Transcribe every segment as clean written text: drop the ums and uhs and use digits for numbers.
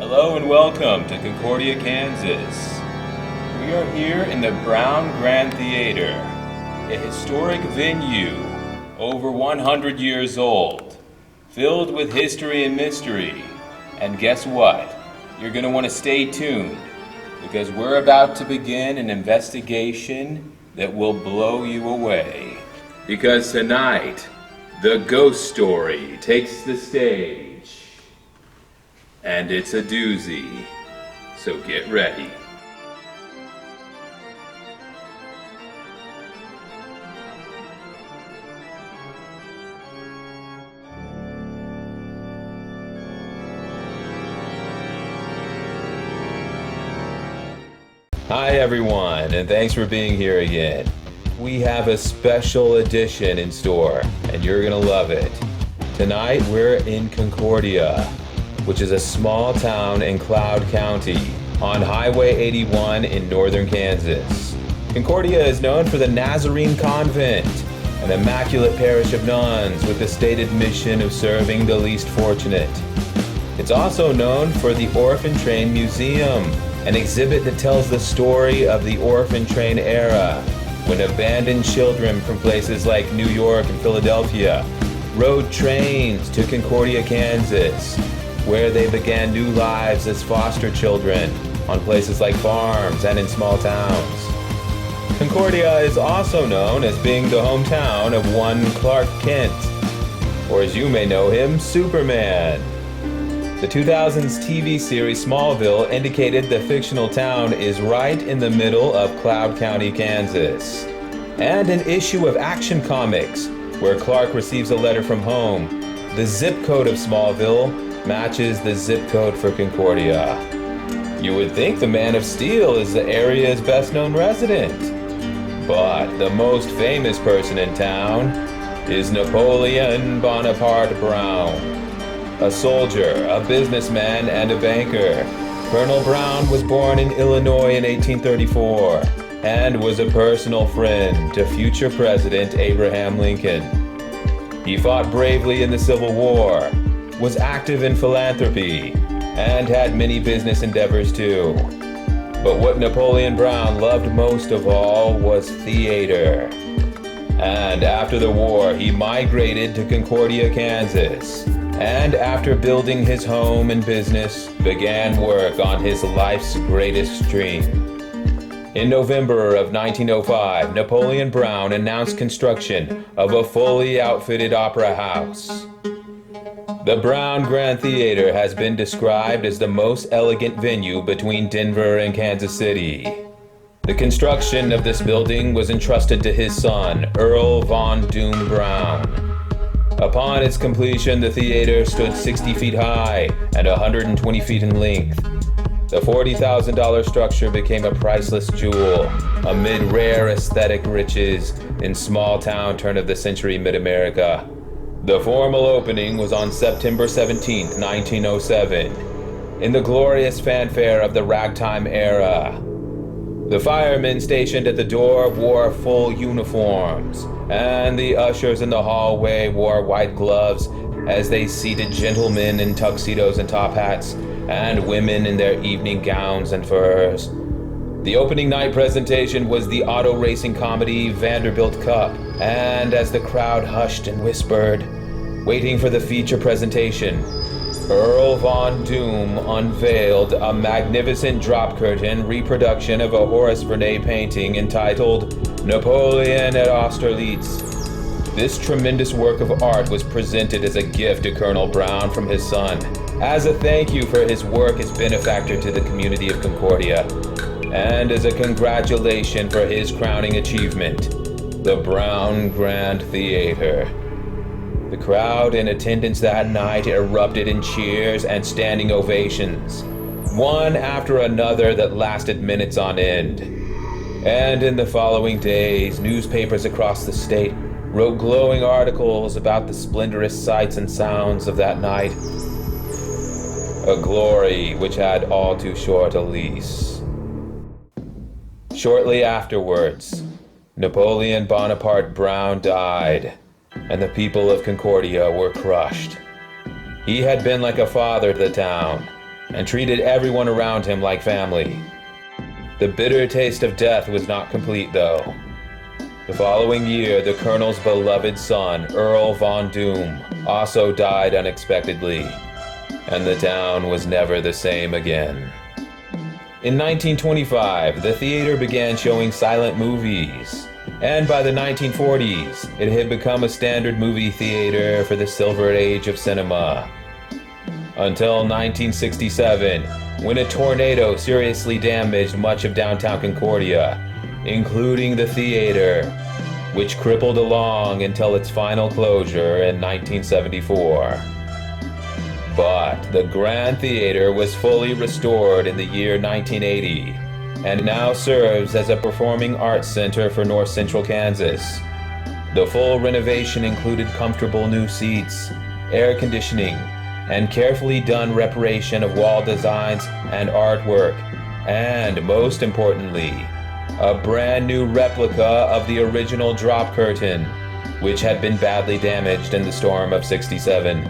Hello and welcome to Concordia, Kansas. We are here in the Brown Grand Theater, a historic venue over 100 years old, filled with history and mystery. And guess what? You're going to want to stay tuned because we're about to begin an investigation that will blow you away. Because tonight, the ghost story takes the stage. And it's a doozy, so get ready. Hi everyone, and thanks for being here again. We have a special edition in store, and you're gonna love it. Tonight we're in Concordia, which is a small town in Cloud County on Highway 81 in northern Kansas. Concordia is known for the Nazarene Convent, an immaculate parish of nuns with the stated mission of serving the least fortunate. It's also known for the Orphan Train Museum, an exhibit that tells the story of the orphan train era, when abandoned children from places like New York and Philadelphia rode trains to Concordia, Kansas, where they began new lives as foster children on places like farms and in small towns. Concordia is also known as being the hometown of one Clark Kent, or as you may know him, Superman. The 2000s TV series Smallville indicated the fictional town is right in the middle of Cloud County, Kansas. And an issue of Action Comics, where Clark receives a letter from home. The zip code of Smallville matches the zip code for Concordia. You would think the Man of Steel is the area's best known resident. But the most famous person in town is Napoleon Bonaparte Brown. A soldier, a businessman, and a banker, Colonel Brown was born in Illinois in 1834 and was a personal friend to future President Abraham Lincoln. He fought bravely in the Civil War, was active in philanthropy, and had many business endeavors too. But what Napoleon Brown loved most of all was theater. And after the war, he migrated to Concordia, Kansas, and after building his home and business, began work on his life's greatest dream. In November of 1905, Napoleon Brown announced construction of a fully outfitted opera house. The Brown Grand Theater has been described as the most elegant venue between Denver and Kansas City. The construction of this building was entrusted to his son, Earl Von Doom Brown. Upon its completion, the theater stood 60 feet high and 120 feet in length. The $40,000 structure became a priceless jewel amid rare aesthetic riches in small-town turn-of-the-century mid-America. The formal opening was on September 17, 1907, in the glorious fanfare of the ragtime era. The firemen stationed at the door wore full uniforms, and the ushers in the hallway wore white gloves as they seated gentlemen in tuxedos and top hats, and women in their evening gowns and furs. The opening night presentation was the auto racing comedy Vanderbilt Cup, and as the crowd hushed and whispered, waiting for the feature presentation, Earl Von Doom unveiled a magnificent drop curtain reproduction of a Horace Vernet painting entitled Napoleon at Austerlitz. This tremendous work of art was presented as a gift to Colonel Brown from his son, as a thank you for his work as benefactor to the community of Concordia, and as a congratulation for his crowning achievement, the Brown Grand Theater. The crowd in attendance that night erupted in cheers and standing ovations, one after another that lasted minutes on end. And in the following days, newspapers across the state wrote glowing articles about the splendorous sights and sounds of that night, a glory which had all too short a lease. Shortly afterwards, Napoleon Bonaparte Brown died, and the people of Concordia were crushed. He had been like a father to the town, and treated everyone around him like family. The bitter taste of death was not complete, though. The following year, the Colonel's beloved son, Earl Von Doom, also died unexpectedly, and the town was never the same again. In 1925, the theater began showing silent movies, and by the 1940s, it had become a standard movie theater for the Silver Age of cinema. Until 1967, when a tornado seriously damaged much of downtown Concordia, including the theater, which crippled along until its final closure in 1974. But the Grand Theater was fully restored in the year 1980, and now serves as a performing arts center for North Central Kansas. The full renovation included comfortable new seats, air conditioning, and carefully done reparation of wall designs and artwork, and most importantly, a brand new replica of the original drop curtain, which had been badly damaged in the storm of '67.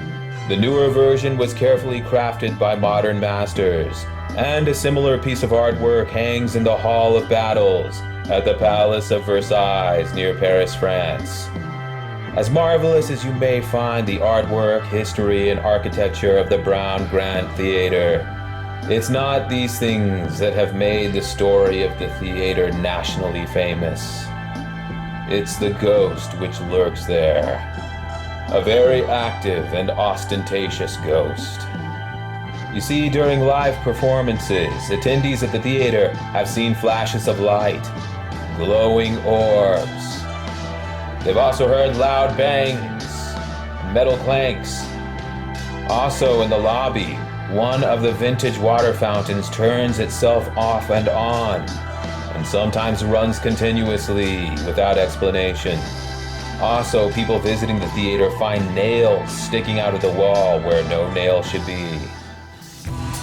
The newer version was carefully crafted by modern masters, and a similar piece of artwork hangs in the Hall of Battles at the Palace of Versailles near Paris, France. As marvelous as you may find the artwork, history, and architecture of the Brown Grand Theater, it's not these things that have made the story of the theater nationally famous. It's the ghost which lurks there. A very active and ostentatious ghost. You see, during live performances, attendees at the theater have seen flashes of light, glowing orbs. They've also heard loud bangs, metal clanks. Also in the lobby, one of the vintage water fountains turns itself off and on, and sometimes runs continuously without explanation. Also, people visiting the theater find nails sticking out of the wall where no nail should be.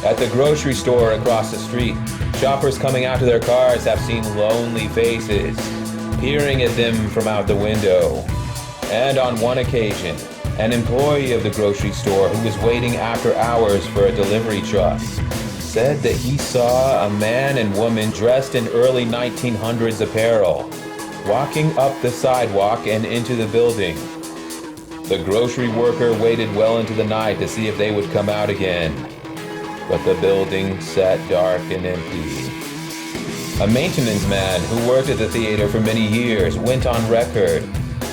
At the grocery store across the street, shoppers coming out to their cars have seen lonely faces peering at them from out the window. And on one occasion, an employee of the grocery store who was waiting after hours for a delivery truck said that he saw a man and woman dressed in early 1900s apparel walking up the sidewalk and into the building. The grocery worker waited well into the night to see if they would come out again, but the building sat dark and empty. A maintenance man who worked at the theater for many years went on record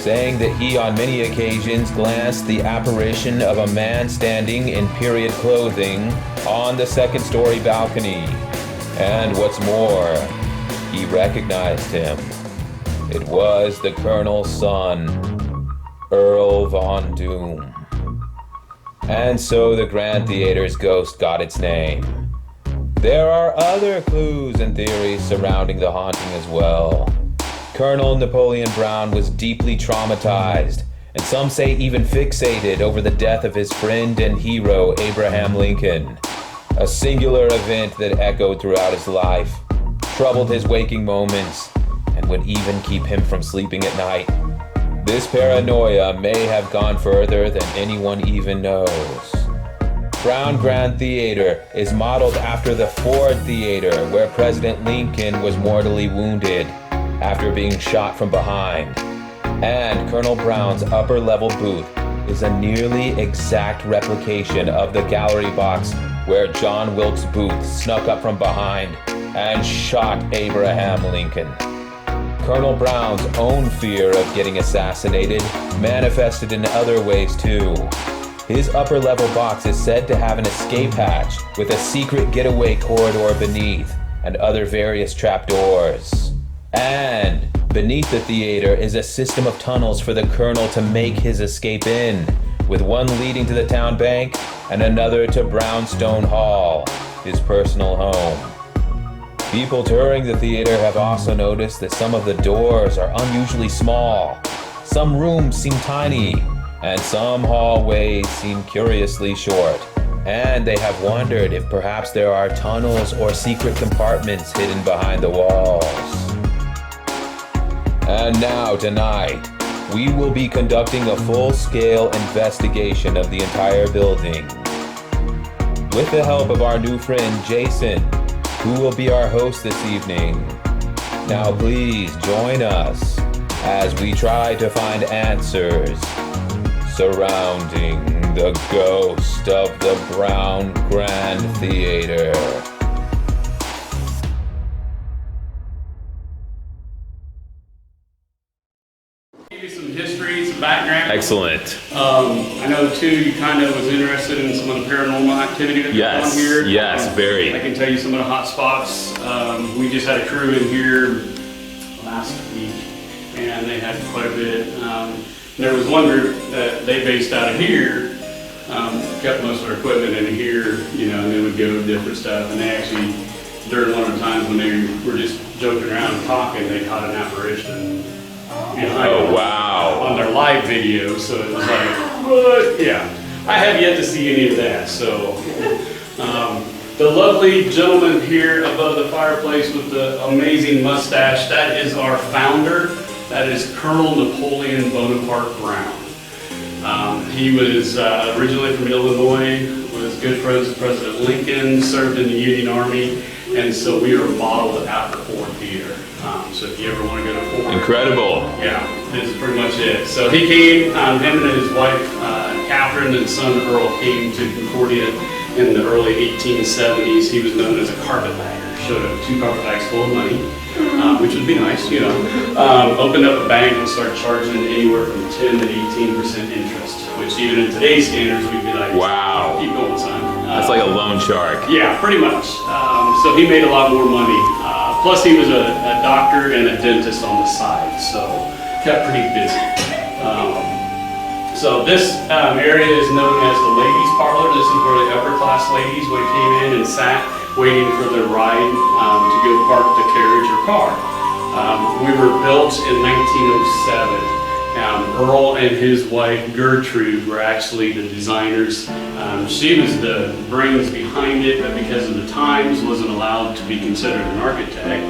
saying that he on many occasions glanced the apparition of a man standing in period clothing on the second-story balcony. And what's more, he recognized him. It was the Colonel's son, Earl Von Doom. And so the Grand Theater's ghost got its name. There are other clues and theories surrounding the haunting as well. Colonel Napoleon Brown was deeply traumatized, and some say even fixated over the death of his friend and hero, Abraham Lincoln. A singular event that echoed throughout his life, troubled his waking moments, and would even keep him from sleeping at night. This paranoia may have gone further than anyone even knows. Brown Grand Theater is modeled after the Ford Theater, where President Lincoln was mortally wounded after being shot from behind. And Colonel Brown's upper-level booth is a nearly exact replication of the gallery box where John Wilkes Booth snuck up from behind and shot Abraham Lincoln. Colonel Brown's own fear of getting assassinated manifested in other ways too. His upper-level box is said to have an escape hatch with a secret getaway corridor beneath and other various trapdoors. And beneath the theater is a system of tunnels for the Colonel to make his escape in, with one leading to the town bank and another to Brownstone Hall, his personal home. People touring the theater have also noticed that some of the doors are unusually small, some rooms seem tiny, and some hallways seem curiously short, and they have wondered if perhaps there are tunnels or secret compartments hidden behind the walls. And now, tonight, we will be conducting a full-scale investigation of the entire building. with the help of our new friend Jason, who will be our host this evening. Now please join us as we try to find answers surrounding the ghost of the Brown Grand Theater. Give you some history, some background. Excellent. I know too you kind of was interested in some of the paranormal activity that goes on here. Yes, very. I can tell you some of the hot spots. We just had a crew in here last week, and they had quite a bit. There was one group that they based out of here, kept most of their equipment in here, and they would go to different stuff. And they actually, during one of the times when they were just joking around and talking, they caught an apparition behind them on their live video. So it was like, what? Yeah. I have yet to see any of that. So the lovely gentleman here above the fireplace with the amazing mustache, that is our founder. That is Colonel Napoleon Bonaparte Brown. He was originally from Illinois, was good friends with President Lincoln, served in the Union Army, and so we are modeled after Ford Theater. So if you ever want to go to Ford. Incredible. Yeah, this is pretty much it. So he came, him and his wife, Catherine, and son Earl came to Concordia in the early 1870s. He was known as a carpetbagger. Showed up 2 carpetbags full of money, which would be nice, opened up a bank and started charging anywhere from 10 to 18% interest, which even in today's standards, we'd be like, wow, keep going, son. That's like a loan shark. Yeah, pretty much. So he made a lot more money. Plus he was a doctor and a dentist on the side, so kept pretty busy. So this area is known as the ladies' parlor. This is where the upper class ladies would have came in and sat waiting for their ride to go park the carriage or car. We were built in 1907. Earl and his wife Gertrude were actually the designers. She was the brains behind it, but because of the times wasn't allowed to be considered an architect.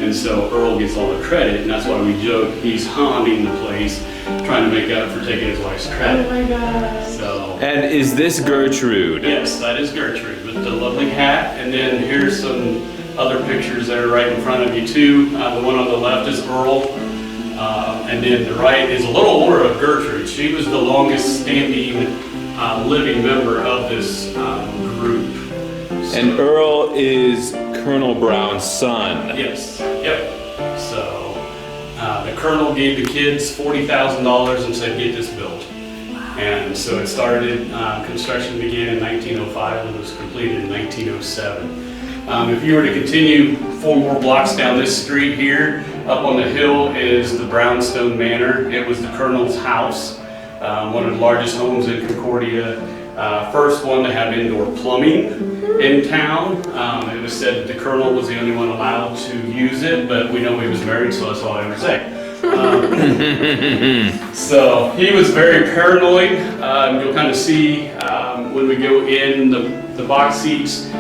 And so Earl gets all the credit, and that's why we joke he's haunting the place, trying to make up for taking his wife's credit. Oh my God. So. And is this Gertrude? Yes, that is Gertrude with the lovely hat. And then here's some other pictures that are right in front of you too. The one on the left is Earl. And then the right is a little older of Gertrude. She was the longest standing living member of this group. So, and Earl is Colonel Brown's son. Yes, yep. So the Colonel gave the kids $40,000 and said, get this built. And so it started, construction began in 1905 and was completed in 1907. If you were to continue 4 more blocks down this street here, up on the hill is the Brownstone Manor. It was the Colonel's house, one of the largest homes in Concordia. First one to have indoor plumbing in town. It was said that the Colonel was the only one allowed to use it, but we know he was married, so that's all I ever say. So he was very paranoid. You'll kind of see when we go in the box seats.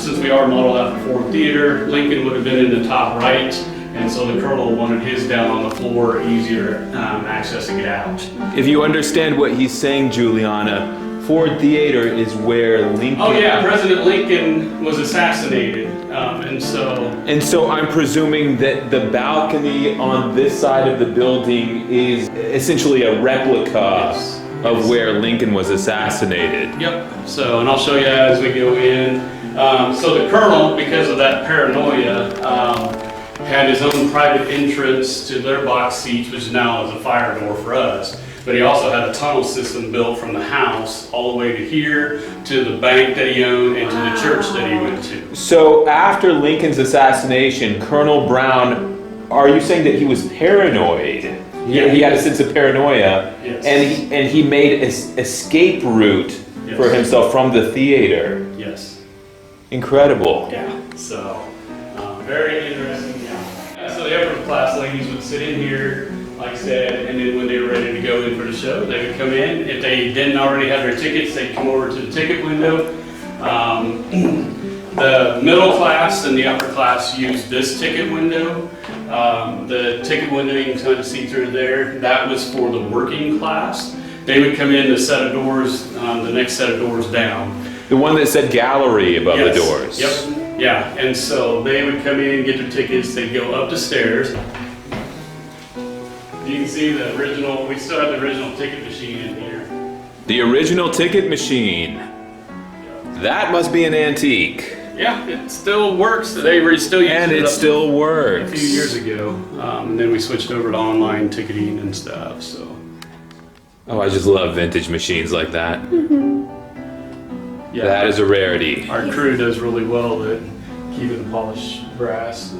Since we are modeled after Ford Theater, Lincoln would have been in the top right, and so the Colonel wanted his down on the floor, easier access to get out. If you understand what he's saying, Juliana, Ford Theater is where Lincoln... Oh yeah, President Lincoln was assassinated, and so I'm presuming that the balcony on this side of the building is essentially a replica of where Lincoln was assassinated. Yep, so, and I'll show you as we go in. So the Colonel, because of that paranoia, had his own private entrance to their box seats, which now is a fire door for us. But he also had a tunnel system built from the house all the way to here, to the bank that he owned, and to the church that he went to. So after Lincoln's assassination, Colonel Brown, are you saying that he was paranoid? Yeah, he had a sense of paranoia, yes. and he made an escape route for himself from the theater. Yes. Incredible. Yeah, so very interesting. Yeah. So the upper class ladies would sit in here, like I said, and then when they were ready to go in for the show, they would come in. If they didn't already have their tickets, they'd come over to the ticket window. The middle class and the upper class used this ticket window. The ticket window, you can kind of see through there, that was for the working class. They would come in the set of doors, the next set of doors down. The one that said gallery above the doors. Yep. Yeah, and so they would come in, get their tickets, they'd go up the stairs. You can see the original, we still have the original ticket machine in here. The original ticket machine. That must be an antique. Yeah, it still works. They were still using And it still works. a few years ago. And then we switched over to online ticketing and stuff, so. Oh, I just love vintage machines like that. Yeah, That is a rarity. our crew does really well at keeping the polished brass.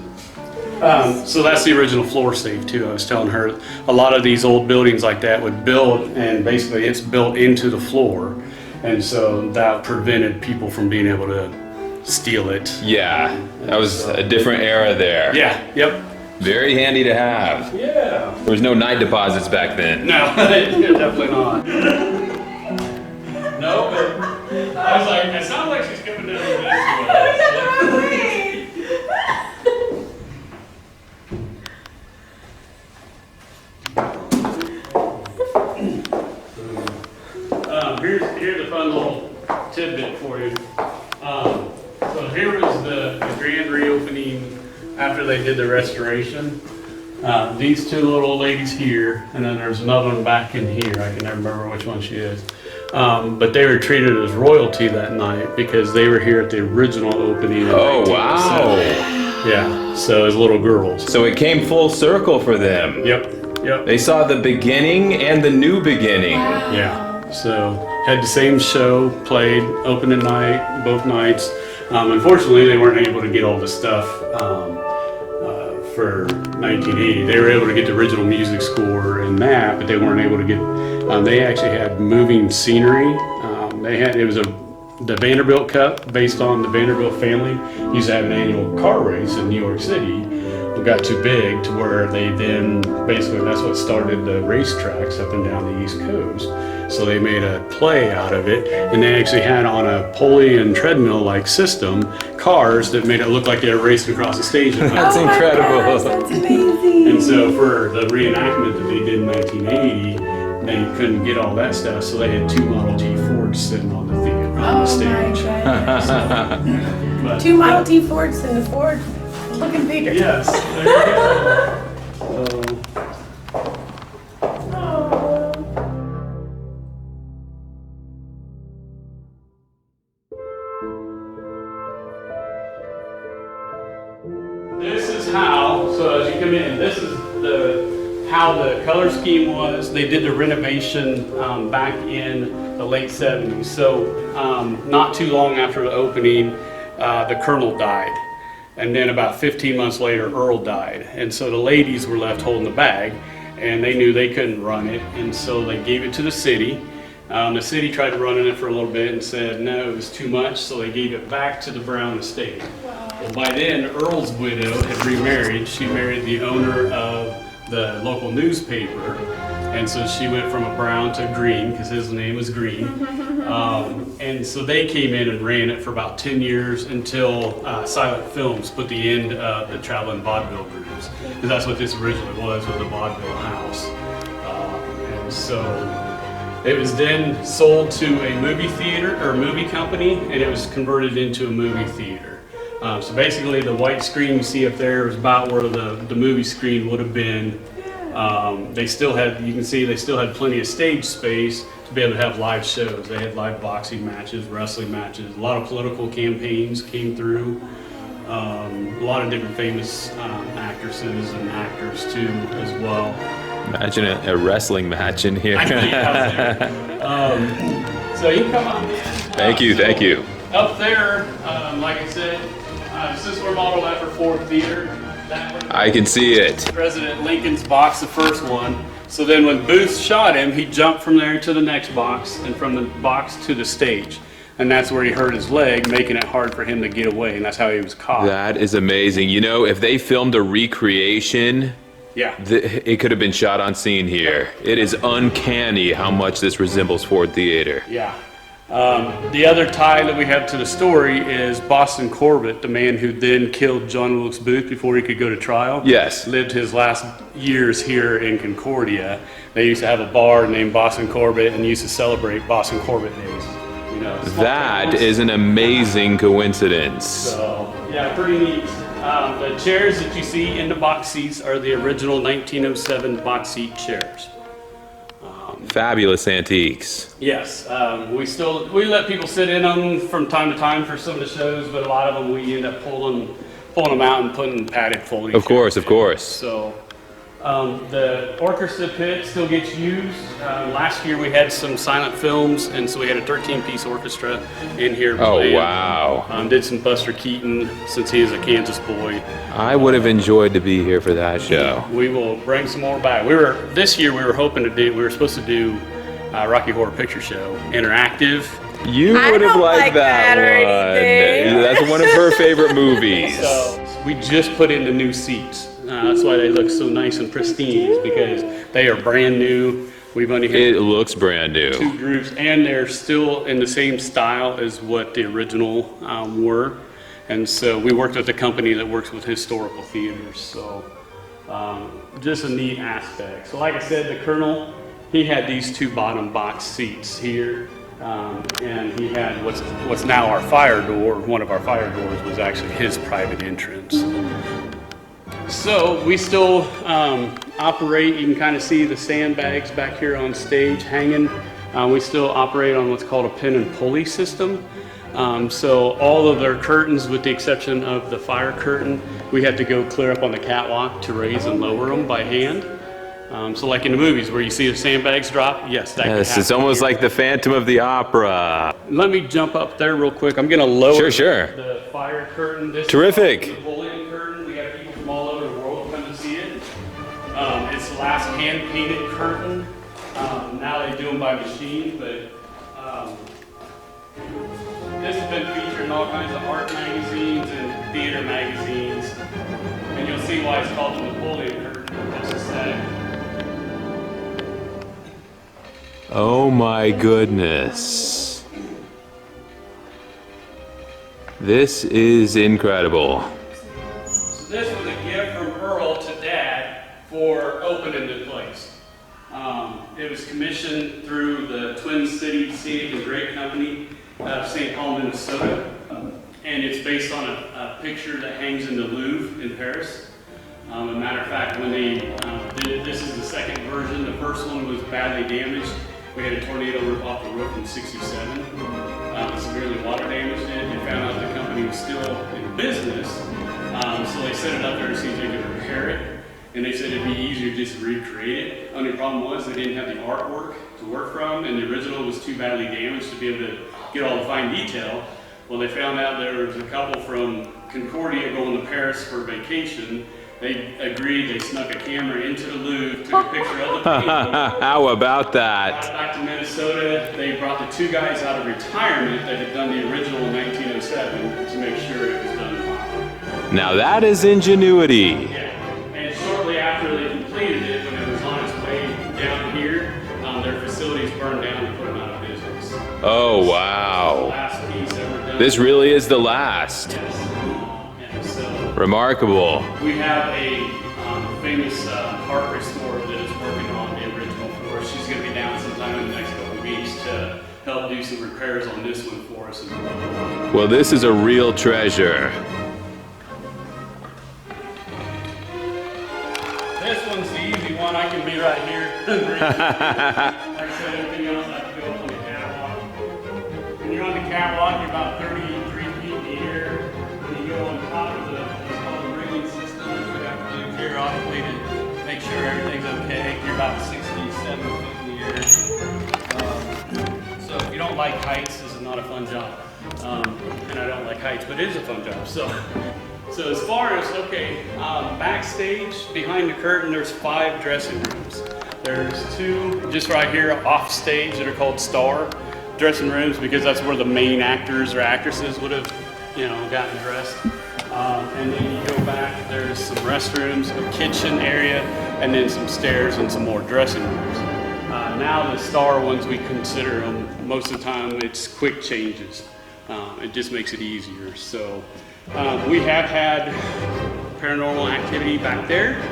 So that's the original floor safe too. I was telling her a lot of these old buildings like that would build, and basically it's built into the floor, and so that prevented people from being able to steal it. Yeah, that was a different era there. Yeah, yep. Very handy to have. Yeah. There was no night deposits back then. No, definitely not. No, but I was like, it sounds like she's coming down the here's a fun little tidbit for you. So here was the grand reopening after they did the restoration. These two little ladies here, and then there's another one back in here. I can never remember which one she is. But they were treated as royalty that night because they were here at the original opening. Oh, wow. Yeah, so as little girls. So it came full circle for them. Yep. They saw the beginning and the new beginning. Yeah. So had the same show played, opening night, both nights. Unfortunately, they weren't able to get all the stuff for 1980. They were able to get the original music score and that, but they weren't able to get. They actually had moving scenery. It was the Vanderbilt Cup, based on the Vanderbilt family. Used to have an annual car race in New York City. It got too big to where they then basically that's what started the racetracks up and down the East Coast. So they made a play out of it, and they actually had on a pulley and treadmill like system cars that made it look like they were racing across the stage. That's incredible. Gosh, that's amazing. And so for the reenactment that they did in 1980, they couldn't get all that stuff, so they had two Model T Fords sitting on the theater, on the stage. But, Two Model T Fords and the Ford looking theater. yes, there you go. This is how, so as you come in, this is how the color scheme was. They did the renovation back in the late 70s. So not too long after the opening, the Colonel died. And then about 15 months later, Earl died. And so the ladies were left holding the bag, and they knew they couldn't run it. And so they gave it to the city. The city tried running it for a little bit and said no, it was too much, so they gave it back to the Brown estate. Well, by then, Earl's widow had remarried. She married the owner of the local newspaper, and so she went from a Brown to Green because his name was Green. And so they came in and ran it for about 10 years until Silent Films put the end of the traveling vaudeville groups, because that's what this originally was a vaudeville house. And so it was then sold to a movie theater or movie company, and it was converted into a movie theater. So basically the white screen you see up there is about where the movie screen would have been. They still had, you can see they still had plenty of stage space to be able to have live shows. They had live boxing matches, wrestling matches, a lot of political campaigns came through. A lot of different famous actresses and actors too as well. Imagine a wrestling match in here. So you can come on in. Thank you. Up there, like I said, since we're modeled after Ford Theater, that was I can see it. President Lincoln's box, the first one. So then when Booth shot him, he jumped from there to the next box, and from the box to the stage. And that's where he hurt his leg, making it hard for him to get away, and that's how he was caught. That is amazing. You know, if they filmed a recreation, Yeah. it could have been shot on scene here. It is uncanny how much this resembles Ford Theater. Yeah. The other tie that we have to the story is Boston Corbett, the man who then killed John Wilkes Booth before he could go to trial. Yes. Lived his last years here in Concordia. They used to have a bar named Boston Corbett and used to celebrate Boston Corbett days. You small That towns. is an amazing coincidence. So, yeah, pretty neat. The chairs that you see in the box seats are the original 1907 box seat chairs. Fabulous antiques. Yes, we let people sit in them from time to time for some of the shows, but a lot of them we end up pulling them out and putting padded folding. Of course, chairs of course. So the orchestra pit still gets used. Last year we had some silent films, and so we had a 13-piece orchestra in here Oh, playing. wow. Did some Buster Keaton since he is a Kansas boy. I would have enjoyed to be here for that show. We will bring some more back. This year we were supposed to do Rocky Horror Picture Show interactive. You I would have don't liked like that that or one. anything. That's one of her favorite movies. So we just put in the new seats. That's why they look so nice and pristine, is because they are brand new. We've only had It looks brand new. 2 groups, and they're still in the same style as what the original were. And so we worked with a company that works with historical theaters. So just a neat aspect. So like I said, the Colonel, he had these 2 bottom box seats here. And he had what's now our fire door. One of our fire doors was actually his private entrance. So we still operate. You can kind of see the sandbags back here on stage hanging. We still operate on what's called a pin and pulley system. So all of their curtains, with the exception of the fire curtain, we have to go clear up on the catwalk to raise and lower them by hand. So like in the movies where you see the sandbags drop, yes, that can Yes, happen it's almost here. like the Phantom of the Opera. Let me jump up there real quick. I'm going to lower Sure. the fire curtain. This Terrific. is the pull-in curtain. We have people from all over the world come to see it. It's the last hand-painted curtain. Now they do them by machine, but this has been featured in all kinds of art magazines and theater magazines. And you'll see why it's called the Napoleon curtain in just a sec. Oh my goodness. This is incredible. So this was a gift from Earl to Dad for opening the place. It was commissioned through the Twin Cities Scenic and Great Company of St. Paul, Minnesota. And it's based on a picture that hangs in the Louvre in Paris. As a matter of fact, when they this is the second version. The first one was badly damaged. We had a tornado rip off the roof in '67. Severely water damaged it. They found out the company was still in business. So they set it up there to see if they could repair it. And they said it'd be easier just to recreate it. Only problem was they didn't have the artwork to work from, and the original was too badly damaged to be able to get all the fine detail. Well, they found out there was a couple from Concordia going to Paris for vacation. They agreed, they snuck a camera into the Louvre, took a picture of the painting. How about Got that? back to Minnesota. They brought the 2 guys out of retirement that had done the original in 1907 to make sure it was done properly. Now that is ingenuity. Yeah. And shortly after they completed it, when it was on its way down here, their facilities burned down and put them out of business. Oh, The wow. last piece ever done. This really is the last. Yes. And so Remarkable. we have a famous art restorer that is working on the original for us. She's going to be down sometime in the next couple of weeks to help do some repairs on this one for us as well. Well, this is a real treasure. This one's the easy one. I can be right here. Like I said, everything else I have to go up on the catwalk. When you're on the catwalk, you're about 33 feet in the air. When you go on top of what's called the rigging system, which we have to do periodically to make sure everything's okay, you're about 67 feet in the air. So if you don't like heights, this is not a fun job. And I don't like heights, but it is a fun job. So as far as, backstage, behind the curtain, there's 5 dressing rooms. There's 2 just right here off stage that are called star dressing rooms because that's where the main actors or actresses would have, gotten dressed. And then you go back, there's some restrooms, a kitchen area, and then some stairs and some more dressing rooms. Now the star ones, we consider them, most of the time, it's quick changes. It just makes it easier. So we have had paranormal activity back there.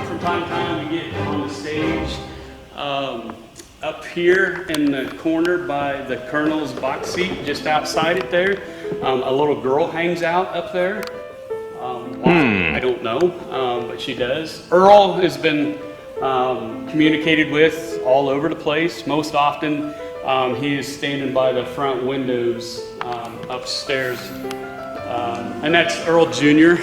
From time to time we get on the stage up here in the corner by the colonel's box seat, just outside it there, a little girl hangs out up there. Why? I don't know, but she does. Earl has been communicated with all over the place. Most often, he is standing by the front windows upstairs. And that's Earl Jr.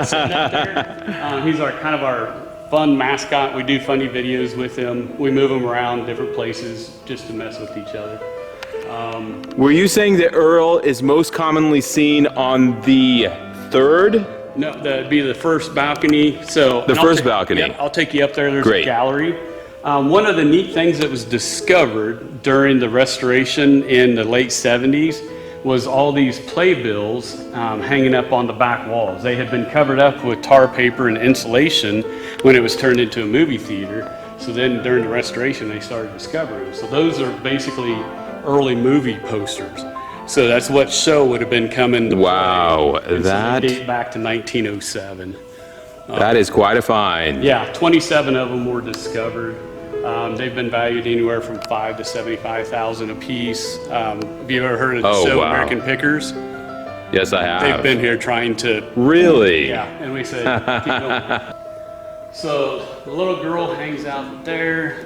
sitting up there. He's kind of our fun mascot. We do funny videos with him. We move him around different places just to mess with each other. Were you saying that Earl is most commonly seen on the third? No, that'd be the first balcony. So the first balcony. Yeah, I'll take you up there. There's Great. a gallery. One of the neat things that was discovered during the restoration in the late 70s was all these playbills hanging up on the back walls. They had been covered up with tar paper and insulation when it was turned into a movie theater. So then during the restoration, they started discovering them. So those are basically early movie posters. So that's what show would have been coming to Wow, play. that So they date back to 1907. that is quite a find. Yeah, 27 of them were discovered. They've been valued anywhere from $5,000 to $75,000 a piece. Have you ever heard of the show wow. American Pickers? Yes, I have. They've been here trying to. Really? Yeah, and we said, keep going. So the little girl hangs out there.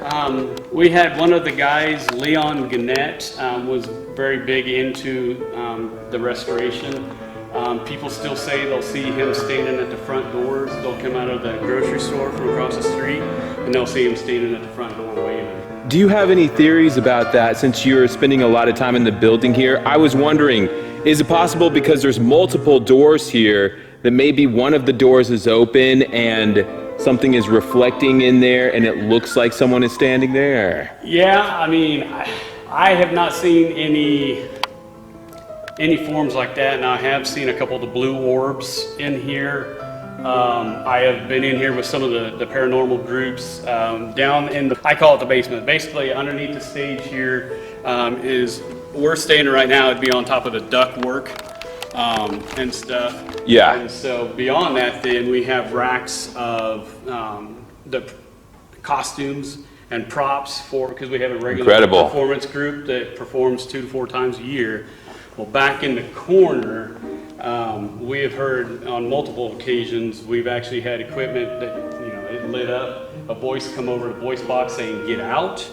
We had one of the guys, Leon Gannett, was very big into the restoration. People still say they'll see him standing at the front doors. They'll come out of the grocery store from across the street, and they'll see him standing at the front door waving. Do you have any theories about that since you're spending a lot of time in the building here? I was wondering, is it possible because there's multiple doors here that maybe one of the doors is open and something is reflecting in there and it looks like someone is standing there? Yeah, I mean, I have not seen any forms like that, and I have seen a couple of the blue orbs in here. I have been in here with some of the paranormal groups down in the, I call it the basement. Basically, underneath the stage here is, we're standing right now, it'd be on top of the ductwork and stuff. Yeah. And so beyond that, then we have racks of the costumes and props because we have a regular Incredible. performance group that performs 2 to 4 times a year. Well, back in the corner, we have heard on multiple occasions, we've actually had equipment that, it lit up, a voice come over the voice box saying, "Get out."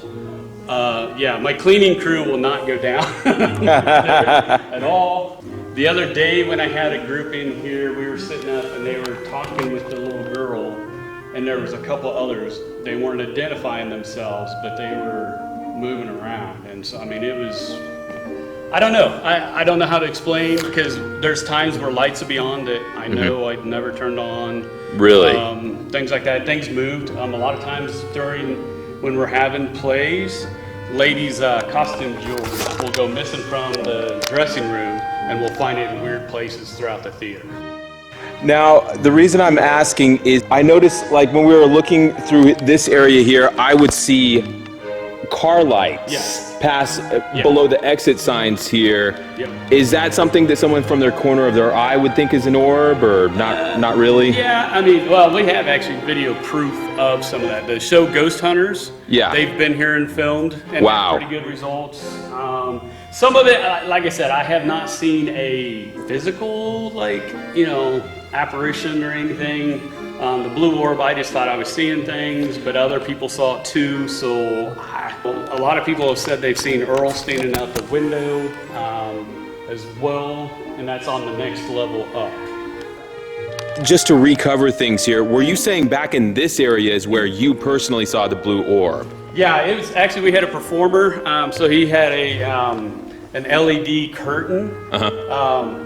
Yeah, my cleaning crew will not go down at all. The other day when I had a group in here, we were sitting up and they were talking with the little girl, and there was a couple others. They weren't identifying themselves, but they were moving around. And so, I mean, it was, I don't know. I don't know how to explain, because there's times where lights will be on that I know I'd never turned on. Really? Things like that. Things moved. A lot of times when we're having plays, ladies' costume jewelry will go missing from the dressing room, and we'll find it in weird places throughout the theater. Now, the reason I'm asking is I noticed, like, when we were looking through this area here, I would see car lights pass below the exit signs here. Yep. Is that something that someone from their corner of their eye would think is an orb, or not really? Yeah, I mean, well, we have actually video proof of some of that. The show Ghost Hunters, they've been here and filmed, and had pretty good results. Some of it, like I said, I have not seen a physical, apparition or anything. The blue orb, I just thought I was seeing things, but other people saw it too. So a lot of people have said they've seen Earl standing out the window as well, and that's on the next level up. Just to recover things here, were you saying back in this area is where you personally saw the blue orb? Yeah, it was actually, we had a performer, so he had an LED curtain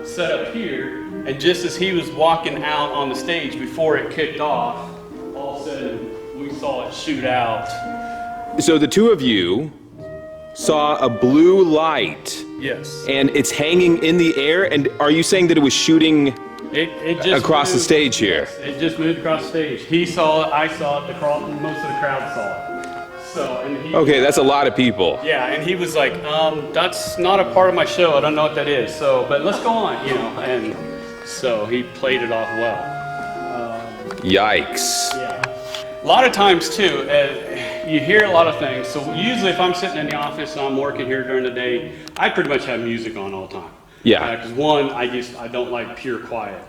set up here. And just as he was walking out on the stage before it kicked off, all of a sudden we saw it shoot out. So the two of you saw a blue light. Yes. And it's hanging in the air. And are you saying that it was shooting it just across moved, the stage here? Yes, it just moved across the stage. He saw it, I saw it, most of the crowd saw it. Okay, that's a lot of people. Yeah, and he was like, that's not a part of my show. I don't know what that is. So, but let's go on, and so he played it off well. Yikes. Yeah. A lot of times too, you hear a lot of things. So usually if I'm sitting in the office and I'm working here during the day, I pretty much have music on all the time. Yeah. Because one, I don't like pure quiet.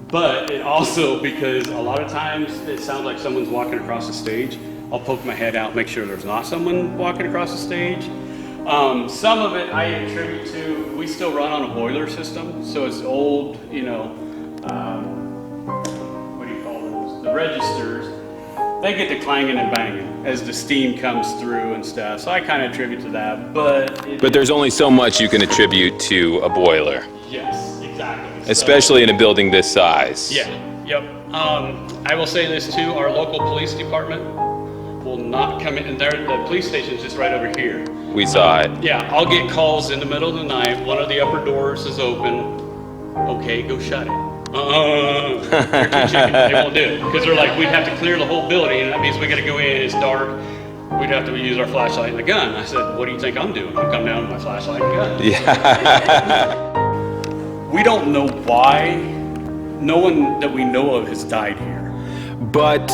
But it also, because a lot of times it sounds like someone's walking across the stage, I'll poke my head out, make sure there's not someone walking across the stage. Some of it I attribute to, we still run on a boiler system, so it's old, you know, what do you call those? The registers. They get to clanging and banging as the steam comes through and stuff. So I kind of attribute to that, But there's only so much you can attribute to a boiler. Yes, exactly. Especially in a building this size. Yeah, yep. I will say this too, our local police department will not come in, and the police station is just right over here. We saw it. Yeah, I'll get calls in the middle of the night, one of the upper doors is open, okay, go shut it. They're too chicken. They won't do it because they're like, we'd have to clear the whole building, and that means we got to go in. It's dark. We'd have to use our flashlight and a gun. I said, what do you think I'm doing? I'm coming down with my flashlight and gun. Yeah. We don't know why. No one that we know of has died here. But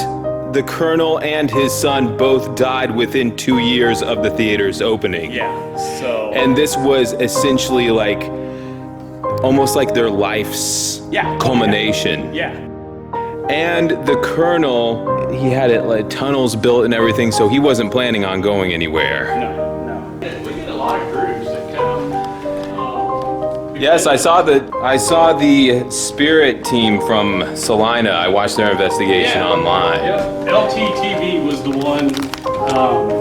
the Colonel and his son both died within 2 years of the theater's opening. Yeah. So. And this was essentially like almost like their life's culmination. Yeah. And the Colonel, he had like tunnels built and everything, so he wasn't planning on going anywhere. No. We get a lot of groups that come. Yes, I saw the spirit team from Salina. I watched their investigation online. Yep. LTTV was the one.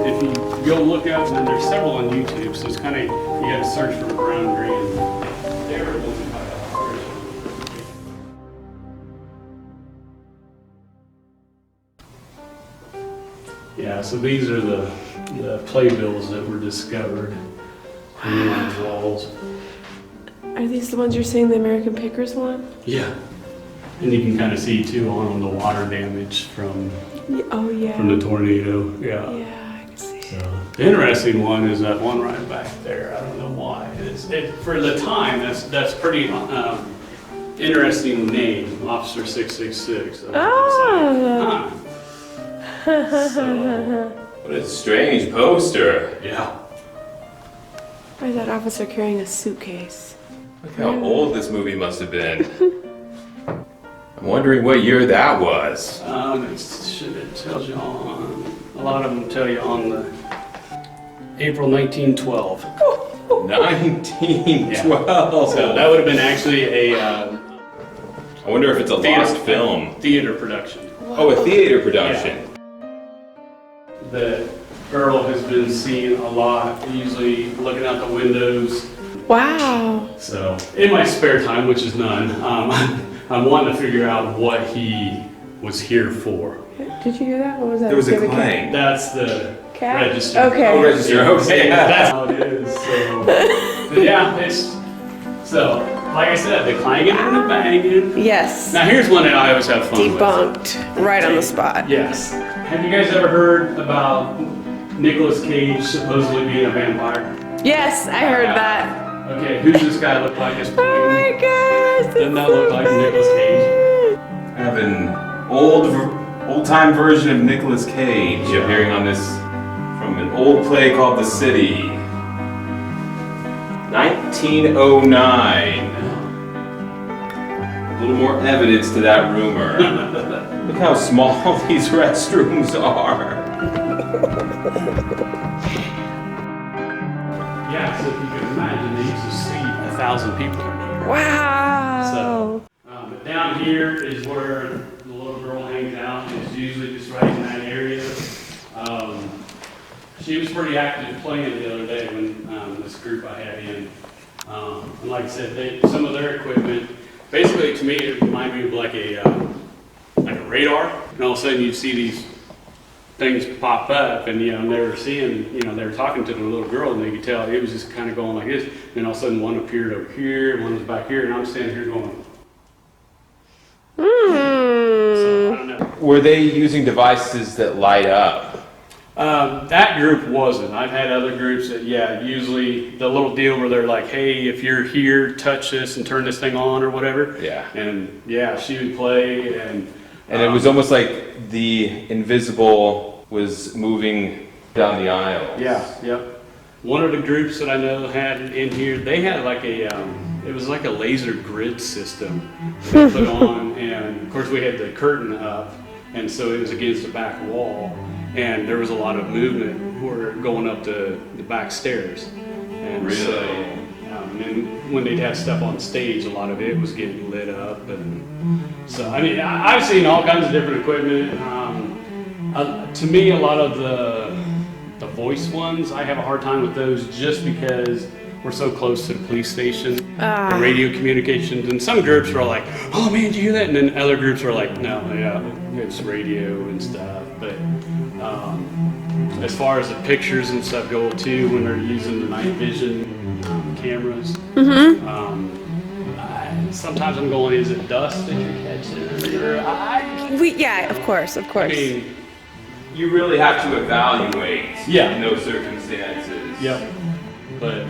If you go look up, and then there's several on YouTube, so it's kind of, you got to search for Brown Green. They were the ones that had that operation. Yeah, so these are the playbills that were discovered on the walls. Are these the ones you're saying the American Pickers one? Yeah. And you can kind of see too on them the water damage from Oh yeah. from the tornado. Yeah. Yeah, I can see. So, the interesting one is that one right back there. I don't know why. For the time, that's pretty interesting name, Officer 666. Oh. So, What a strange poster. yeah. Why is that officer carrying a suitcase? Look how old this movie must have been. I'm wondering what year that was. It tells you on, a lot of them tell you on the April 1912. 1912. So that would have been actually a I wonder if it's a lost film. theater production. Oh, a theater production. The girl has been seen a lot, usually looking out the windows. Wow. So in my spare time, which is none, I'm wanting to figure out what he was here for. Did you hear that? What was that? There was a David Cat? clang. That's the Cat? register. Okay. Oh, register. Okay. That's how it is. So, but yeah, so like I said, the clanging and the banging. Yes. Now here's one that I always have fun with. Debunked. Right on the spot. Yes. Have you guys ever heard about Nicolas Cage supposedly being a vampire? Yes, I heard that. Okay, who's this guy look like? This Oh my gosh. Doesn't that look like Nicolas Cage? I have an old-time version of Nicolas Cage appearing on this from an old play called The City. 1909. A little more evidence to that rumor. Look how small these restrooms are. Yeah, so if you can imagine, they used to seat 1,000 people in there. Wow. So, but down here is where the little girl hangs out. It's usually just right in that area. She was pretty active playing the other day when this group I had in. And like I said, some of their equipment, basically to me, it reminded me of like a radar. And all of a sudden you see these things pop up, and they were seeing, they were talking to the little girl, and they could tell it was just kind of going like this. And all of a sudden one appeared over here, and one was back here, and I'm standing here going. So, I don't know. Were they using devices that light up? That group wasn't. I've had other groups that, usually the little deal where they're like, hey, if you're here, touch this and turn this thing on or whatever. Yeah. And she would play, and And it was almost like the invisible was moving down the aisle. Yeah, yep. One of the groups that I know had in here, they had like it was like a laser grid system they put on, and of course we had the curtain up, and so it was against the back wall, and there was a lot of movement going up the back stairs. And Really? So, and then when they'd have stuff on stage, a lot of it was getting lit up, and so I mean I've seen all kinds of different equipment. To me, a lot of the voice ones, I have a hard time with those just because we're so close to the police station, the radio communications, and some groups are like, oh man, did you hear that? And then other groups are like, no, yeah, it's radio and stuff. But as far as the pictures and stuff go too, when they're using the night vision cameras, sometimes I'm going, is it dust that you're catching? Yeah, of course. I mean, You really have to evaluate Yeah. in those circumstances. yep. But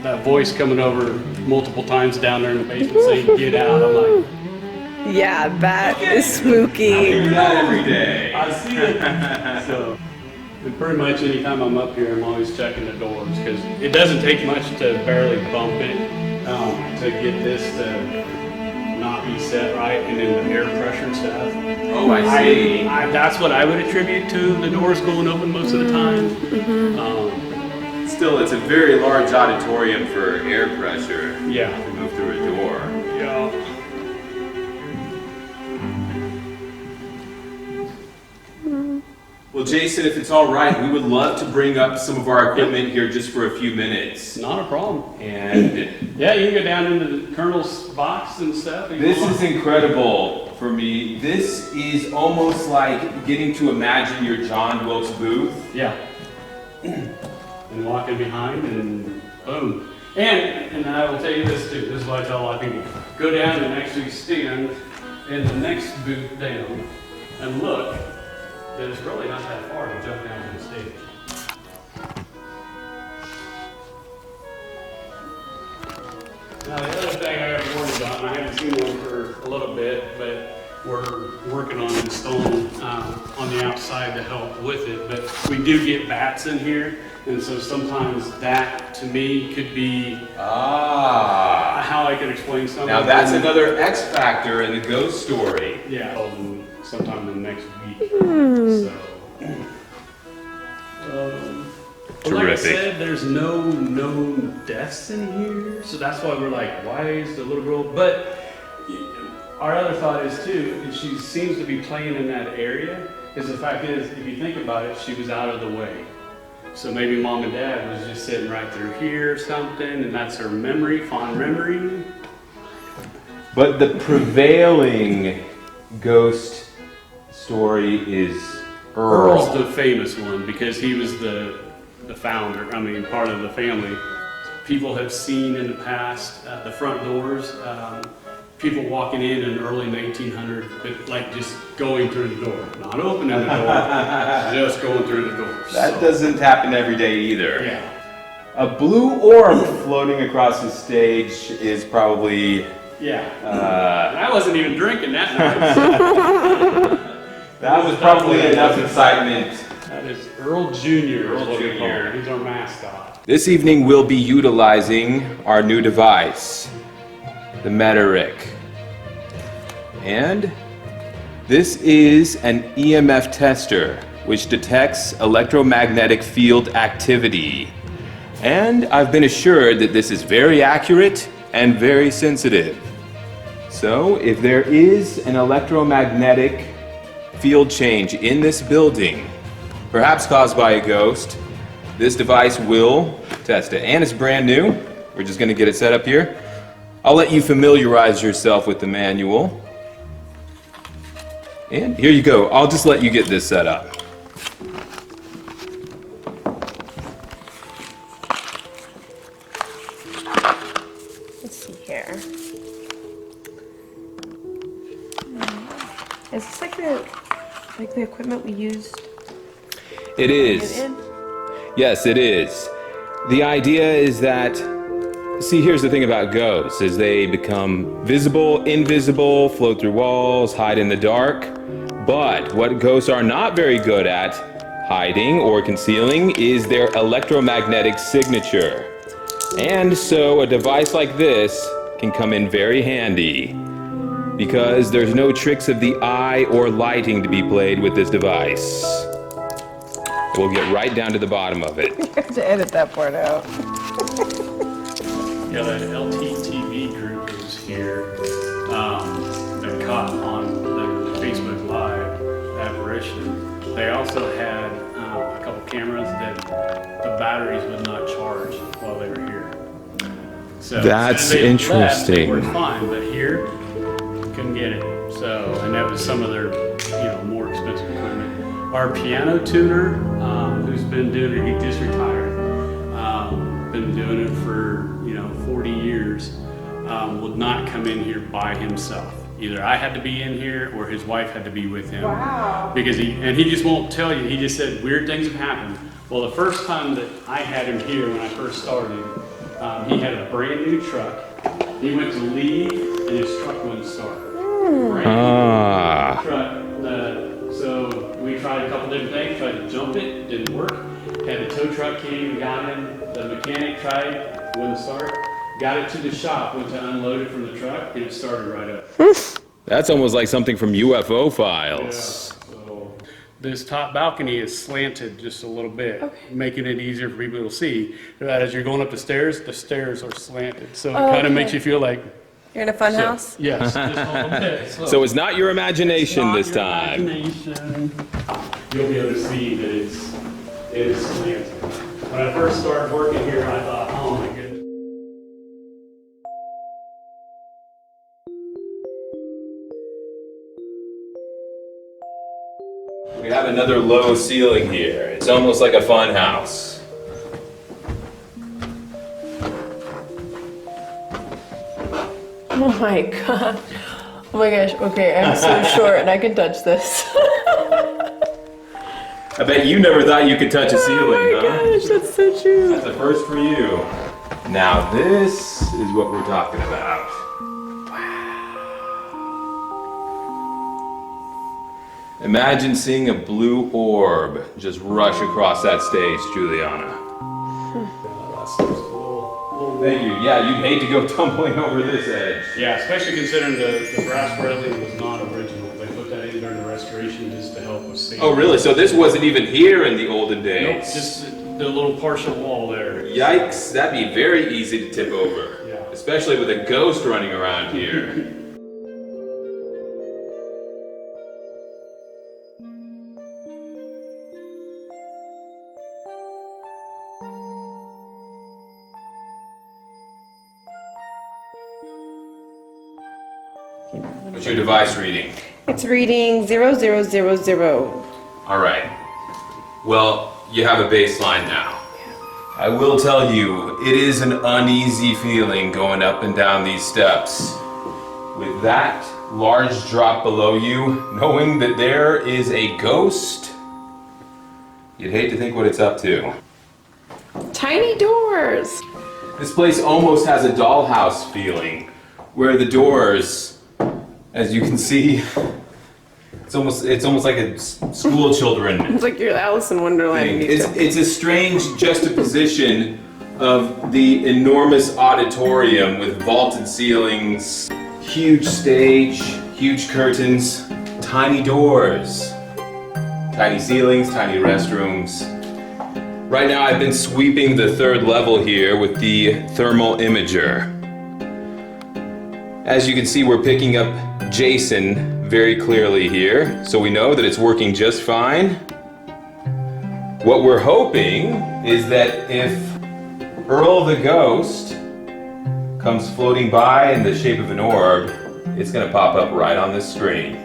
that voice coming over multiple times down there in the basement saying, get out, I'm like, Yeah, that is I spooky. do that every day. I see it. So, and pretty much anytime I'm up here, I'm always checking the doors because it doesn't take much to barely bump it to get this to not be set right, and then the air pressure and stuff. Oh, I see. That's what I would attribute to the doors going open most of the time. Still, it's a very large auditorium for air pressure Yeah. to move through a door. Yeah. Well, Jason, if it's all right, we would love to bring up some of our equipment here just for a few minutes. Not a problem. And Yeah, you can go down into the Colonel's box and stuff. if you this want. is incredible for me. This is almost like getting to imagine your John Wilkes Booth. Yeah. And walking behind and boom. And I will tell you this too, this is what I tell a lot of people. Go down and actually stand in the next booth down and look that it's really not that far to jump down to the stage. Now the other thing I have warned about, and I haven't seen one for a little bit, but we're working on installing on the outside to help with it. But we do get bats in here, and so sometimes that to me could be how I could explain something. Now that's another X factor in the ghost story. Yeah, sometime in the next week. So. Like I Terrific. said, there's no known deaths in here, so that's why we're like, why is the little girl? But our other thought is too, is she seems to be playing in that area. Because the fact is, if you think about it, she was out of the way. So maybe mom and dad was just sitting right through here or something, and that's her memory, fond memory. But the prevailing ghost story is Earl's Earl. the famous one because he was the founder, part of the family. People have seen in the past the front doors, people walking in early 1900, but like just going through the door, not opening the door, just going through the door. That doesn't happen every day either. Yeah. A blue orb floating across the stage is probably Yeah. And I wasn't even drinking that night. that was probably enough excitement. That is Earl Jr. Earl is what we call Jr.. him. He's our mascot. This evening we'll be utilizing our new device, the Meteric. And this is an EMF tester which detects electromagnetic field activity. And I've been assured that this is very accurate and very sensitive. So if there is an electromagnetic field change in this building, perhaps caused by a ghost, this device will test it. And it's brand new. We're just gonna get it set up here. I'll let you familiarize yourself with the manual. And here you go. I'll just let you get this set up. Let's see here. Is this like the equipment we used? It is. In? Yes, it is. The idea is that, see, here's the thing about ghosts, is they become visible, invisible, float through walls, hide in the dark. But what ghosts are not very good at hiding or concealing is their electromagnetic signature. And so a device like this can come in very handy because there's no tricks of the eye or lighting to be played with this device. We'll get right down to the bottom of it. You have to edit that part out. Yeah, that LTTV group that was here, that caught on the Facebook Live apparition. They also had a couple cameras that the batteries would not charge while they were here. So That's they interesting. Left, they were fine, but here couldn't get it. So, and that was some of their, more expensive equipment. Our piano tuner, who's been doing it, he just retired. Been doing it for 40 years. Would not come in here by himself. Either I had to be in here or his wife had to be with him. Wow. Because he just won't tell you. He just said weird things have happened. Well, the first time that I had him here when I first started, he had a brand new truck. He went to leave and his truck wouldn't start. Brand new truck. So we tried a couple different things, tried to jump it, didn't work. Had the tow truck came and got him. The mechanic tried, wouldn't start. Got it to the shop, went to unload it from the truck, and it started right up. That's almost like something from UFO Files. Yeah, so this top balcony is slanted just a little bit, making it easier for people to see. That as you're going up the stairs are slanted. So it kind of makes you feel like... You're in a fun house? Yes, just a little bit. So it's not your imagination Not this your time. imagination. You'll be able to see that it is slanted. When I first started working here, I thought, oh my goodness. We have another low ceiling here. It's almost like a fun house. Oh my god. Oh my gosh. Okay, I'm so short and I can touch this. I bet you never thought you could touch a ceiling, Oh my huh? gosh, that's so true. That's a first for you. Now this is what we're talking about. Imagine seeing a blue orb just rush across that stage, Julianna. Thank you. Yeah, you'd hate to go tumbling over this edge. Yeah, especially considering the brass railing was not original. They put that in during the restoration just to help with safety. Oh, really? So this wasn't even here in the olden Nope, days? just the little partial wall there. Yikes, that'd be very easy to tip over. Yeah. Especially with a ghost running around here. What's your device reading? It's reading 0000. All right. Well, you have a baseline now. I will tell you, it is an uneasy feeling going up and down these steps. With that large drop below you, knowing that there is a ghost, you'd hate to think what it's up to. Tiny doors. This place almost has a dollhouse feeling, where the doors, as you can see, it's almost like a school children It's like you're Alice in Wonderland. thing. It's a strange juxtaposition of the enormous auditorium with vaulted ceilings, huge stage, huge curtains, tiny doors, tiny ceilings, tiny restrooms. Right now I've been sweeping the third level here with the thermal imager. As you can see, we're picking up Jason very clearly here, so we know that it's working just fine. What we're hoping is that if Earl the ghost comes floating by in the shape of an orb, it's going to pop up right on this screen.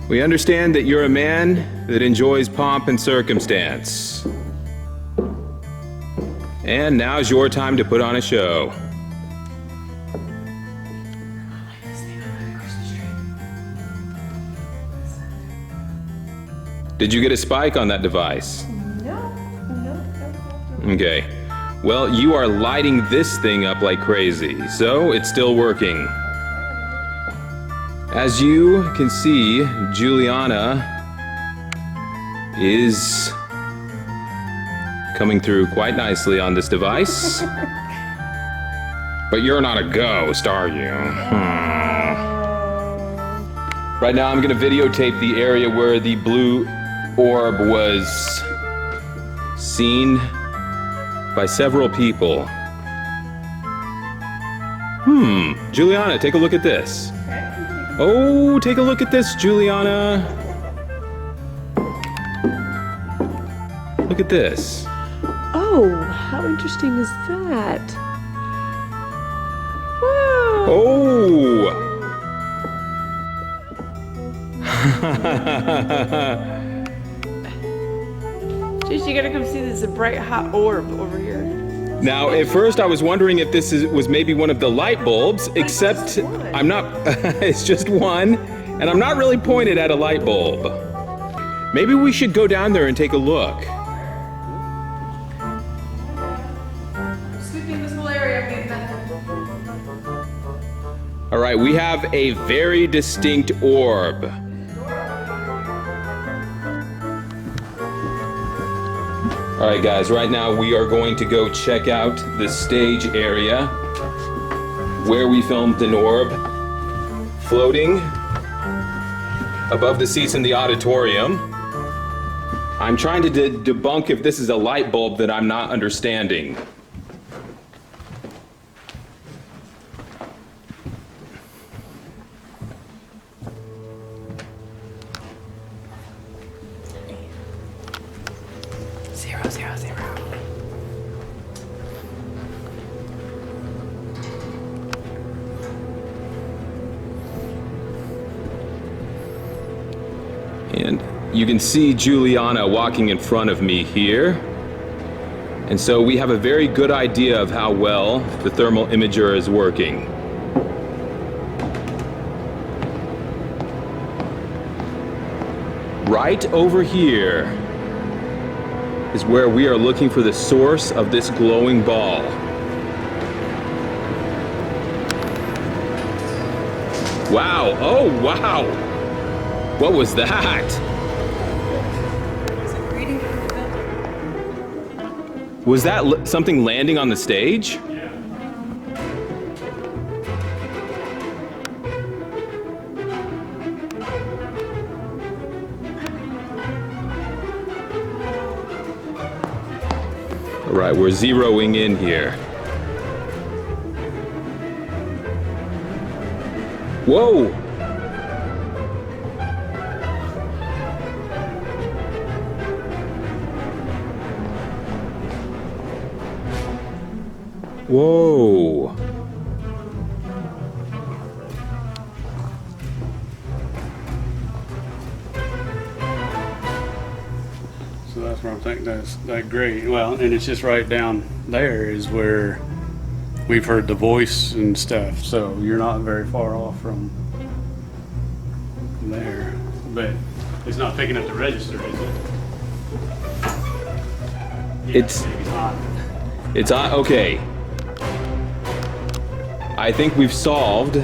We understand that you're a man that enjoys pomp and circumstance. And now's your time to put on a show. Did you get a spike on that device? No. Okay. Well, you are lighting this thing up like crazy, so it's still working. As you can see, Julianna is coming through quite nicely on this device. But you're not a ghost, are you? Right now I'm gonna videotape the area where the blue orb was seen by several people. Julianna, take a look at this. Oh, take a look at this, Julianna. Look at this. Oh, how interesting is that? Wow. Oh! Jeez, you gotta come see this. A bright hot orb over here. Now, at first I was wondering if this was maybe one of the light bulbs, except I'm not, it's just one, and I'm not really pointed at a light bulb. Maybe we should go down there and take a look. Sweeping this whole area, I'm getting nothing. All right, we have a very distinct orb. All right, guys, right now we are going to go check out the stage area where we filmed an orb floating above the seats in the auditorium. I'm trying to debunk if this is a light bulb that I'm not understanding. And you can see Julianna walking in front of me here. And so we have a very good idea of how well the thermal imager is working. Right over here is where we are looking for the source of this glowing ball. Wow, oh wow! What was that? Was that something landing on the stage? Yeah. All right, we're zeroing in here. Whoa! Whoa. So that's where I'm thinking that's that great. Well, and it's just right down there is where we've heard the voice and stuff. So you're not very far off from there. But it's not picking up the register, is it? Yeah, It's- maybe not. It's on, okay. I think we've solved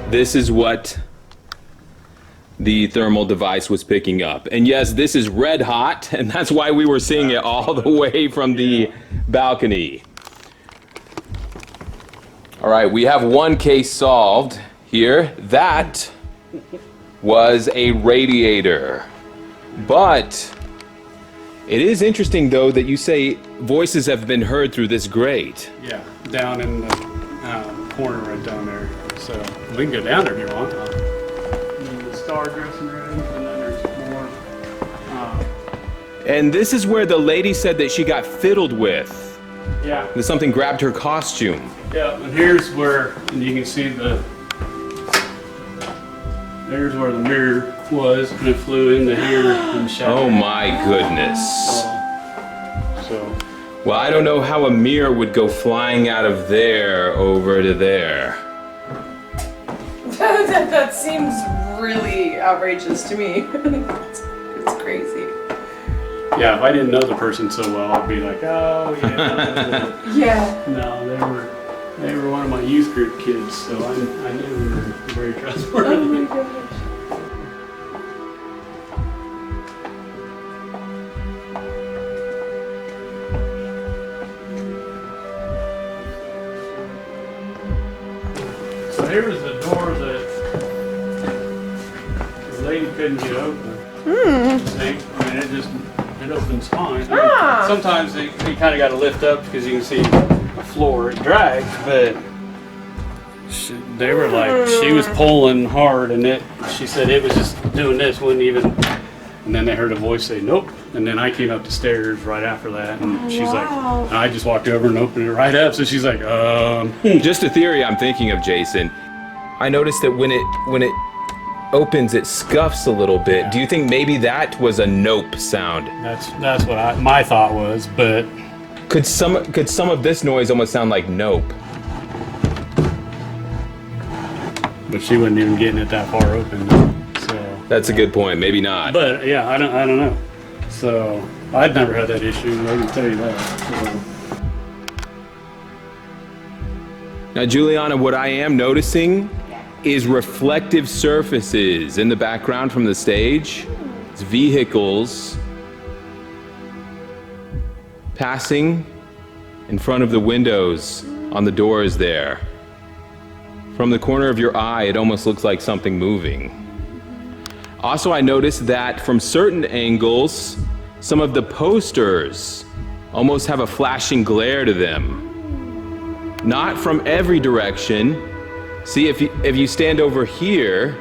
this is what the thermal device was picking up. And yes, this is red hot, and that's why we were seeing it all the way from the balcony. All right, we have one case solved here. That was a radiator. But it is interesting, though, that you say voices have been heard through this grate. Yeah, down in the corner right down there. So we can go down there if you want. The star dressing room, and then there's more. And this is where the lady said that she got fiddled with. Yeah, That something grabbed her costume. yeah, and here's where, and you can see there's where the mirror was, and it flew into here and shattered. Oh my goodness. So, Well, I don't know how a mirror would go flying out of there over to there. That seems really outrageous to me. It's crazy. Yeah, if I didn't know the person so well, I'd be like, oh yeah. Yeah. No, they were one of my youth group kids, so I knew we were very trustworthy. Oh my gosh. So here was the door that the lady couldn't get open. See? I mean, it opens fine. I mean, sometimes you kind of got to lift up because you can see the floor. It drags, but they were like, she was pulling hard, and she said it was just doing this, wouldn't even. And then they heard a voice say, nope. And then I came up the stairs right after that, and she's like, and I just walked over and opened it right up. So she's like, Just a theory I'm thinking of, Jason. I noticed that when it opens, it scuffs a little bit. Do you think maybe that was a nope sound? That's what my thought was, but Could some of this noise almost sound like nope? she wasn't even getting it that far open. So That's a good point. Maybe not. but yeah, I don't know. So I'd never had that issue. I can tell you that. So. Now, Julianna, what I am noticing is reflective surfaces in the background from the stage. It's vehicles passing in front of the windows on the doors there. From the corner of your eye, it almost looks like something moving. Also, I noticed that from certain angles, some of the posters almost have a flashing glare to them. Not from every direction. See, if you stand over here,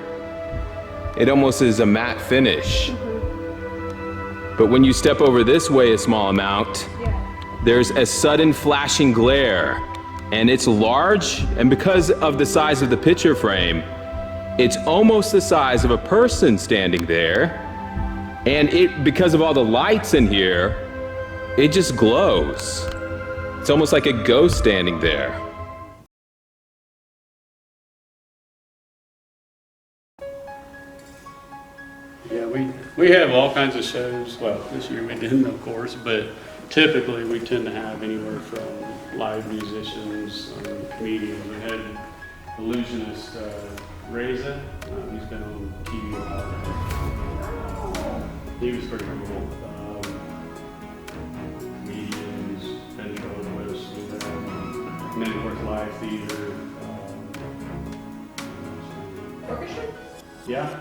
it almost is a matte finish. But when you step over this way a small amount, there's a sudden flashing glare, and it's large, and because of the size of the picture frame, it's almost the size of a person standing there, and because of all the lights in here, it just glows. It's almost like a ghost standing there. Yeah, we have all kinds of shows. Well, this year we didn't, of course, but typically we tend to have anywhere from live musicians, comedians. We had illusionist Reza. He's been on TV a lot. He was pretty cool. Comedians, ventriloquists, and then of course live theater. Orchestra? Yeah.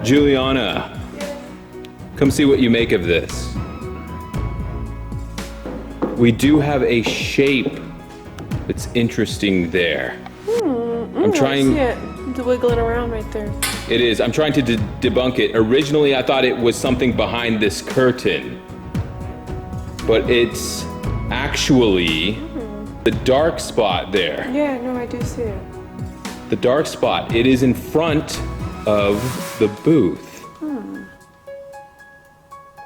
Julianna, come see what you make of this. We do have a shape that's interesting there. I'm trying. I see it. It's wiggling around right there. It is. I'm trying to debunk it. Originally, I thought it was something behind this curtain, but it's actually the dark spot there. Yeah, no, I do see it. The dark spot. It is in front of the booth.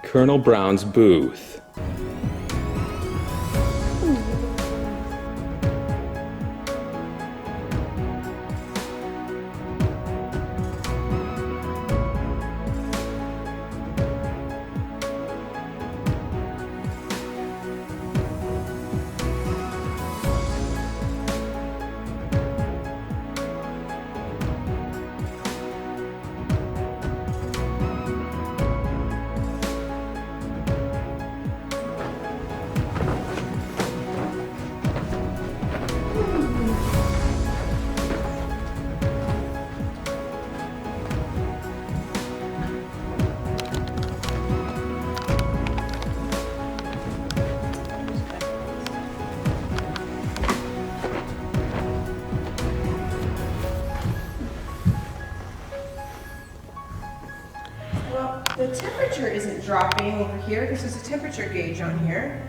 Colonel Brown's booth. The temperature isn't dropping over here because there's a temperature gauge on here.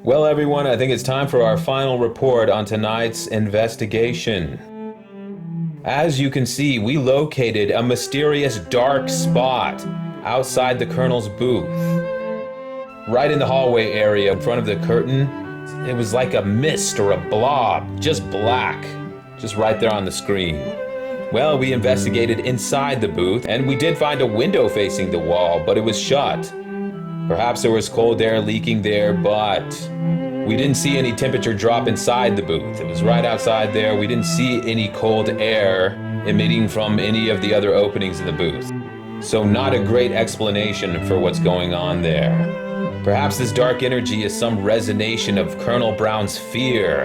Well, everyone, I think it's time for our final report on tonight's investigation. As you can see, we located a mysterious dark spot outside the Colonel's booth. Right in the hallway area in front of the curtain, It was like a mist or a blob, just black, just right there on the screen. Well, we investigated inside the booth, and we did find a window facing the wall, but it was shut. Perhaps there was cold air leaking there, but we didn't see any temperature drop inside the booth. It was right outside there. We didn't see any cold air emitting from any of the other openings in the booth. So not a great explanation for what's going on there. Perhaps this dark energy is some resonation of Colonel Brown's fear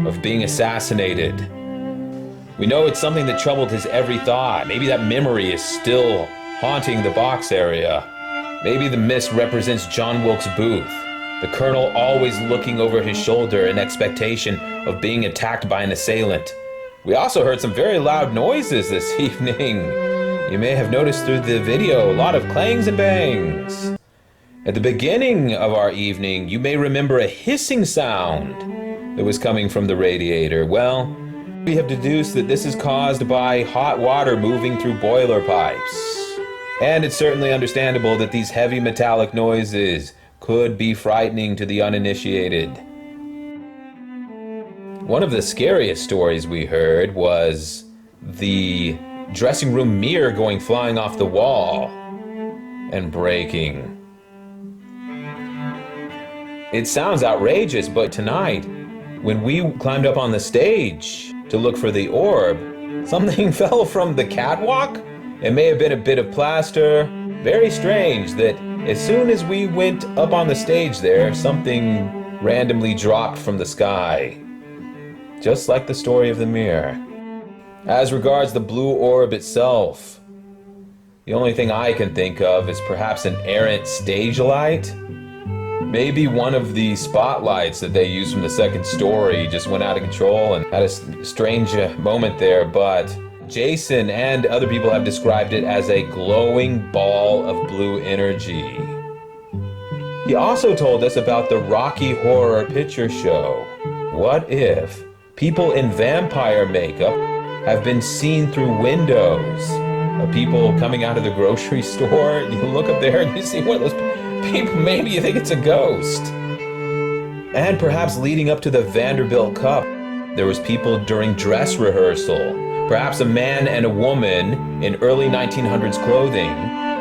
of being assassinated. We know it's something that troubled his every thought. Maybe that memory is still haunting the box area. Maybe the mist represents John Wilkes Booth, the colonel always looking over his shoulder in expectation of being attacked by an assailant. We also heard some very loud noises this evening. You may have noticed through the video, a lot of clangs and bangs. At the beginning of our evening, you may remember a hissing sound that was coming from the radiator. Well, we have deduced that this is caused by hot water moving through boiler pipes. And it's certainly understandable that these heavy metallic noises could be frightening to the uninitiated. One of the scariest stories we heard was the dressing room mirror going flying off the wall and breaking. It sounds outrageous, but tonight, when we climbed up on the stage to look for the orb, something fell from the catwalk. It may have been a bit of plaster. Very strange that as soon as we went up on the stage there, something randomly dropped from the sky. Just like the story of the mirror. As regards the blue orb itself, the only thing I can think of is perhaps an errant stage light. Maybe one of the spotlights that they used from the second story just went out of control and had a strange moment there, but Jason and other people have described it as a glowing ball of blue energy. He also told us about the Rocky Horror Picture Show. What if people in vampire makeup have been seen through windows of people coming out of the grocery store? You look up there and you see one of those people, maybe you think it's a ghost. And perhaps leading up to the Vanderbilt Cup, there was people during dress rehearsal, perhaps a man and a woman in early 1900s clothing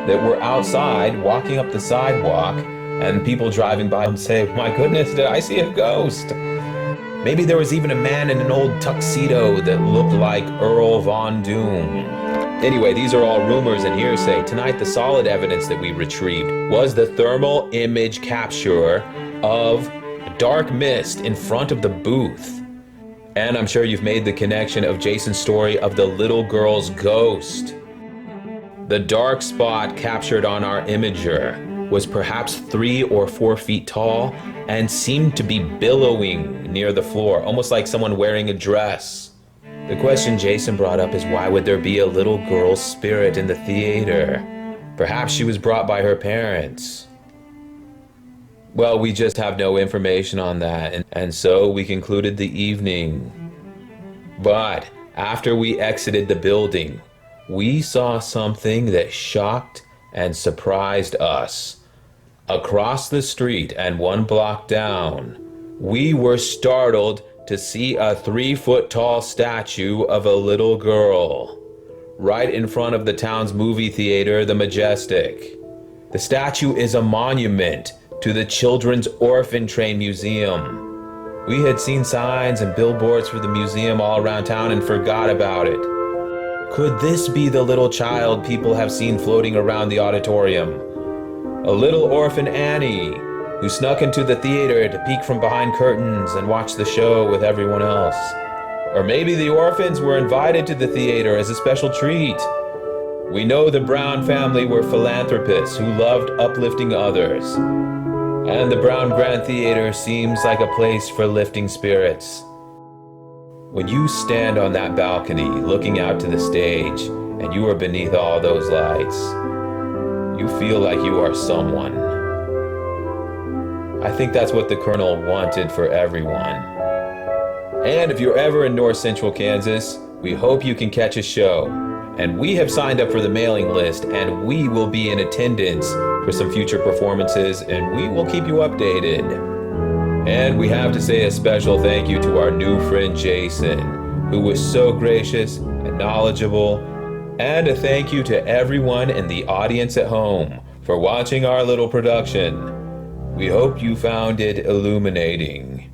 that were outside walking up the sidewalk, and people driving by and say, "My goodness, did I see a ghost?" Maybe there was even a man in an old tuxedo that looked like Earl Von Doom. Anyway, these are all rumors and hearsay. Tonight, the solid evidence that we retrieved was the thermal image capture of a dark mist in front of the booth. And I'm sure you've made the connection of Jason's story of the little girl's ghost. The dark spot captured on our imager was perhaps 3 or 4 feet tall and seemed to be billowing near the floor, almost like someone wearing a dress. The question Jason brought up is, why would there be a little girl's spirit in the theater? Perhaps she was brought by her parents. Well, we just have no information on that, and so we concluded the evening. But after we exited the building, we saw something that shocked and surprised us. Across the street and 1 block down, we were startled to see a 3-foot-tall statue of a little girl right in front of the town's movie theater, the Majestic. The statue is a monument to the Children's Orphan Train Museum. We had seen signs and billboards for the museum all around town and forgot about it. Could this be the little child people have seen floating around the auditorium? A little orphan Annie who snuck into the theater to peek from behind curtains and watch the show with everyone else. Or maybe the orphans were invited to the theater as a special treat. We know the Brown family were philanthropists who loved uplifting others. And the Brown Grand Theater seems like a place for lifting spirits. When you stand on that balcony looking out to the stage and you are beneath all those lights, you feel like you are someone. I think that's what the Colonel wanted for everyone. And if you're ever in North Central Kansas, we hope you can catch a show. And we have signed up for the mailing list, and we will be in attendance for some future performances, and we will keep you updated. And we have to say a special thank you to our new friend Jason, who was so gracious and knowledgeable. And a thank you to everyone in the audience at home for watching our little production. We hope you found it illuminating.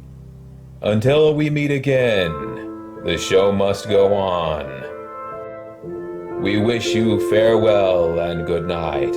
Until we meet again, the show must go on. We wish you farewell and good night.